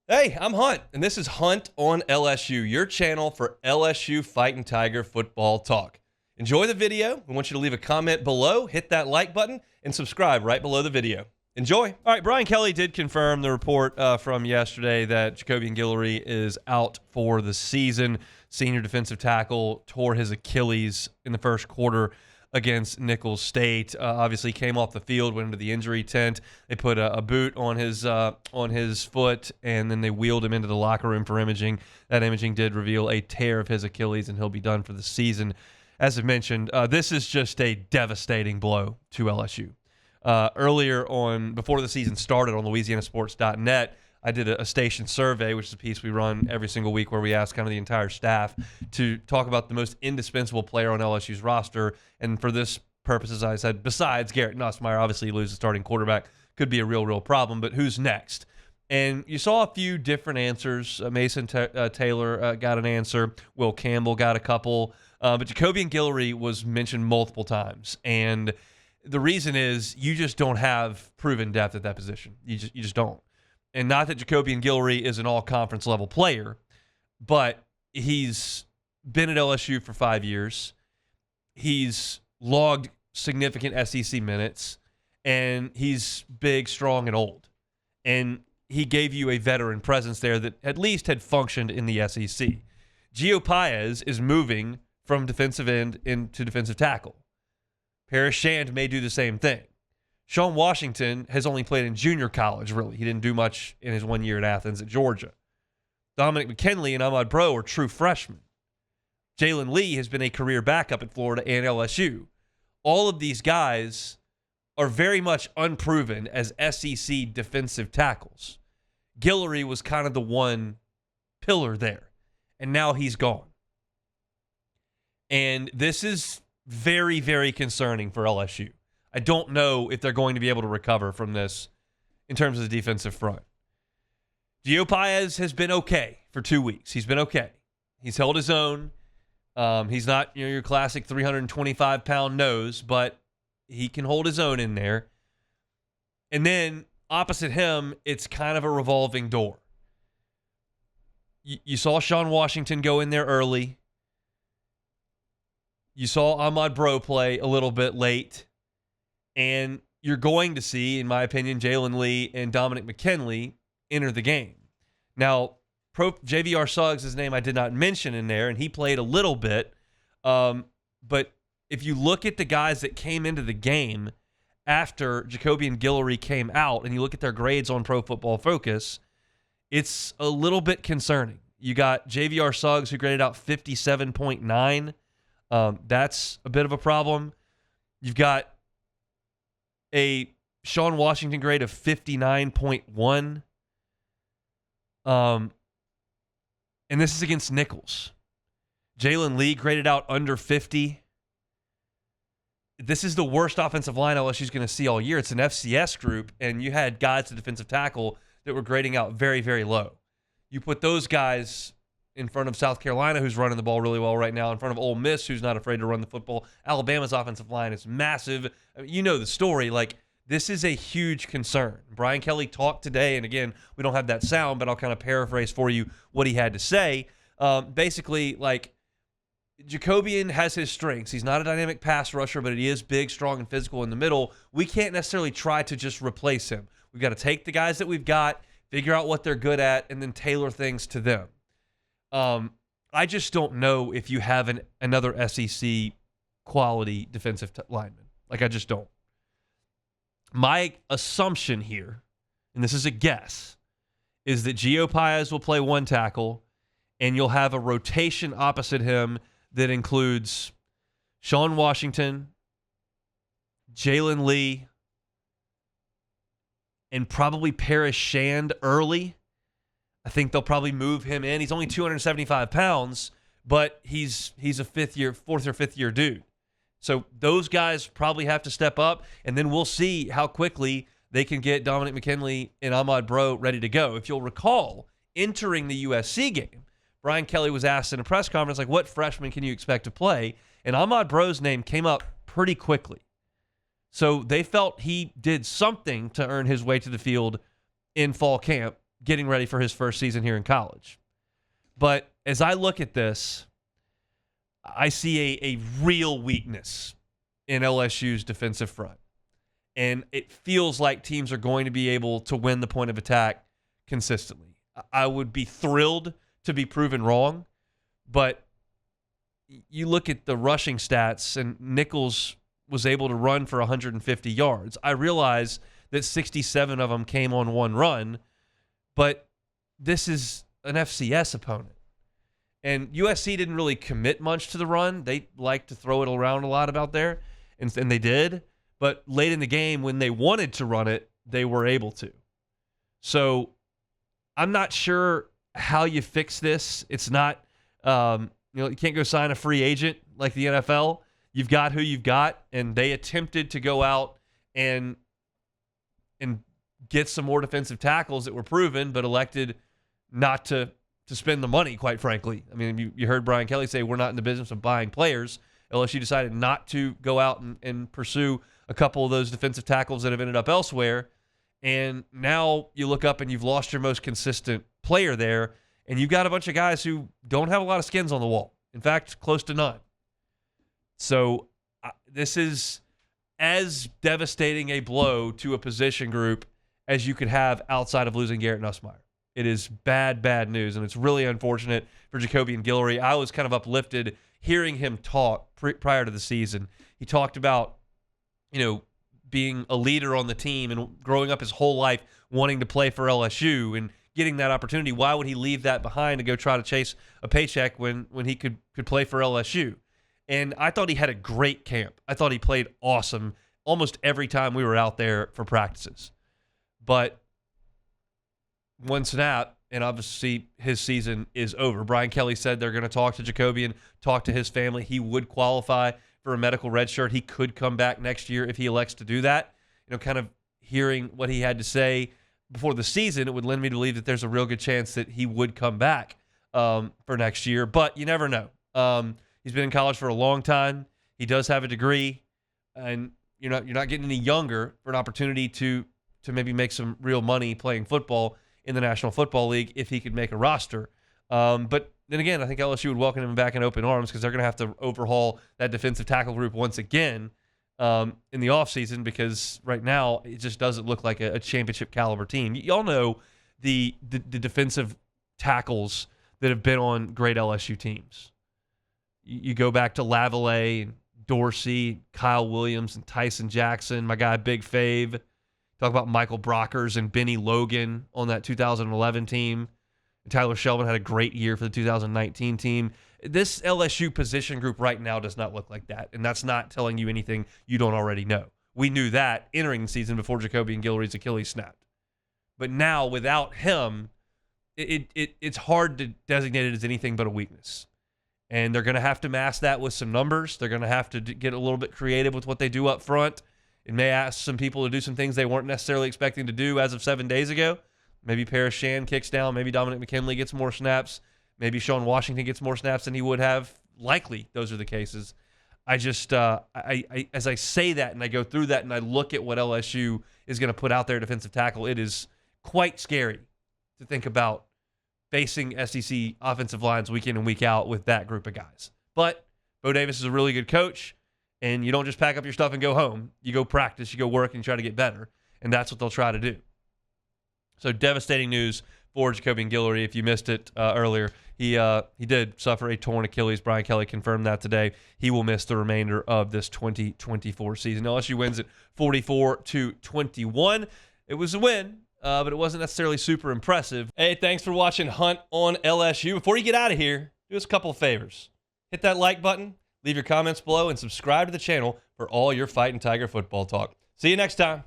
Hey, I'm Hunt, and this is Hunt on LSU, your channel for LSU Fighting Tiger football talk. Enjoy the video. We want you to leave a comment below, hit that like button, and subscribe right below the video. Enjoy. All right, Brian Kelly did confirm the report from yesterday that Jacobian Guillory is out for the season. Senior defensive tackle tore his Achilles in the first quarter against Nicholls State. Obviously came off the field, went into the injury tent. They put a boot on his foot, and then they wheeled him into the locker room for imaging. That imaging did reveal a tear of his Achilles, and he'll be done for the season. As I mentioned, this is just a devastating blow to LSU. Before the season started on LouisianaSports.net, I did a station survey, which is a piece we run every single week where we ask kind of the entire staff to talk about the most indispensable player on LSU's roster. And for this purposes, I said, besides Garrett Nussmeier, obviously lose the starting quarterback, could be a real problem, but who's next? And you saw a few different answers. Mason Taylor got an answer. Will Campbell got a couple. But Jacobian Guillory was mentioned multiple times. And the reason is you just don't have proven depth at that position. You just don't. And not that Jacobian Guillory is an all-conference level player, but he's been at LSU for 5 years. He's logged significant SEC minutes, and he's big, strong, and old. And he gave you a veteran presence there that at least had functioned in the SEC. Gio Paez is moving from defensive end into defensive tackle. Paris Shand may do the same thing. Sean Washington has only played in junior college, really. He didn't do much in his 1 year at Athens at Georgia. Dominic McKinley and Ahmad Bro are true freshmen. Jalen Lee has been a career backup at Florida and LSU. All of these guys are very much unproven as SEC defensive tackles. Guillory was kind of the one pillar there, and now he's gone. And this is very, very concerning for LSU. I don't know if they're going to be able to recover from this in terms of the defensive front. Gio Paez has been okay for 2 weeks. He's been okay. He's held his own. He's not your classic 325-pound nose, but he can hold his own in there. And then opposite him, it's kind of a revolving door. You saw Sean Washington go in there early. You saw Ahmad Bro play a little bit late. And you're going to see, in my opinion, Jalen Lee and Dominic McKinley enter the game. Now, JVR Suggs, his name I did not mention in there, and he played a little bit. But if you look at the guys that came into the game after Jacobian Guillory came out, and you look at their grades on Pro Football Focus, it's a little bit concerning. You got JVR Suggs, who graded out 57.9. That's a bit of a problem. You've got a Sean Washington grade of 59.1. And this is against Nicholls. Jalen Lee graded out under 50. This is the worst offensive line LSU's going to see all year. It's an FCS group, and you had guys at defensive tackle that were grading out very, very low. You put those guys in front of South Carolina, who's running the ball really well right now, in front of Ole Miss, who's not afraid to run the football. Alabama's offensive line is massive. I mean, you know the story. Like, this is a huge concern. Brian Kelly talked today, and again, we don't have that sound, but I'll kind of paraphrase for you what he had to say. Basically, like, Jacobian has his strengths. He's not a dynamic pass rusher, but he is big, strong, and physical in the middle. We can't necessarily try to just replace him. We've got to take the guys that we've got, figure out what they're good at, and then tailor things to them. I just don't know if you have another SEC quality defensive lineman. Like, I just don't. My assumption here, and this is a guess, is that Gio Paez will play one tackle, and you'll have a rotation opposite him that includes Sean Washington, Jalen Lee, and probably Paris Shand early. I think they'll probably move him in. He's only 275 pounds, but he's a fourth or fifth year dude. So those guys probably have to step up, and then we'll see how quickly they can get Dominic McKinley and Ahmad Bro ready to go. If you'll recall, entering the USC game, Brian Kelly was asked in a press conference, like, what freshman can you expect to play? And Ahmad Bro's name came up pretty quickly. So they felt he did something to earn his way to the field in fall camp getting ready for his first season here in college. But as I look at this, I see a real weakness in LSU's defensive front. And it feels like teams are going to be able to win the point of attack consistently. I would be thrilled to be proven wrong, but you look at the rushing stats, and Nichols was able to run for 150 yards. I realize that 67 of them came on one run, but this is an FCS opponent. And USC didn't really commit much to the run. They like to throw it around a lot about there, and they did. But late in the game, when they wanted to run it, they were able to. So I'm not sure how you fix this. It's not, you can't go sign a free agent like the NFL. You've got who you've got, and they attempted to go out and get some more defensive tackles that were proven, but elected not to spend the money, quite frankly. I mean, you heard Brian Kelly say we're not in the business of buying players. LSU decided not to go out and pursue a couple of those defensive tackles that have ended up elsewhere. And now you look up and you've lost your most consistent player there, and you've got a bunch of guys who don't have a lot of skins on the wall. In fact, close to none. So this is as devastating a blow to a position group as you could have outside of losing Garrett Nussmeier. It is bad, bad news, and it's really unfortunate for Jacobian Guillory. I was kind of uplifted hearing him talk prior to the season. He talked about, being a leader on the team and growing up his whole life wanting to play for LSU and getting that opportunity. Why would he leave that behind to go try to chase a paycheck when he could play for LSU? And I thought he had a great camp. I thought he played awesome almost every time we were out there for practices. But one snap, and obviously his season is over. Brian Kelly said they're going to talk to Jacobian, talk to his family. He would qualify for a medical red shirt. He could come back next year if he elects to do that. Kind of hearing what he had to say before the season, it would lend me to believe that there's a real good chance that he would come back for next year. But you never know. He's been in college for a long time. He does have a degree, and you're not getting any younger for an opportunity to maybe make some real money playing football in the National Football League if he could make a roster. But then again, I think LSU would welcome him back in open arms because they're going to have to overhaul that defensive tackle group once again in the offseason, because right now it just doesn't look like a championship caliber team. Y'all know the defensive tackles that have been on great LSU teams. You go back to Lavallee and Dorsey, Kyle Williams and Tyson Jackson, my guy Big Fave. Talk about Michael Brockers and Benny Logan on that 2011 team. Tyler Shelvin had a great year for the 2019 team. This LSU position group right now does not look like that, and that's not telling you anything you don't already know. We knew that entering the season before Jacobian Guillory's Achilles snapped. But now, without him, it's hard to designate it as anything but a weakness. And they're going to have to mask that with some numbers. They're going to have to get a little bit creative with what they do up front. It may ask some people to do some things they weren't necessarily expecting to do as of 7 days ago. Maybe Paris Shan kicks down. Maybe Dominic McKinley gets more snaps. Maybe Sean Washington gets more snaps than he would have. Likely, those are the cases. I just, as I say that and I go through that and I look at what LSU is going to put out there defensive tackle, it is quite scary to think about facing SEC offensive lines week in and week out with that group of guys. But Bo Davis is a really good coach, and you don't just pack up your stuff and go home. You go practice, you go work, and try to get better, and that's what they'll try to do. So devastating news for Jacobian Guillory. If you missed it earlier, he did suffer a torn Achilles. Brian Kelly confirmed that today. He will miss the remainder of this 2024 season. LSU wins it 44-21. It was a win, but it wasn't necessarily super impressive. Hey, thanks for watching Hunt on LSU. Before you get out of here, do us a couple of favors. Hit that like button, leave your comments below, and subscribe to the channel for all your Fighting Tiger football talk. See you next time.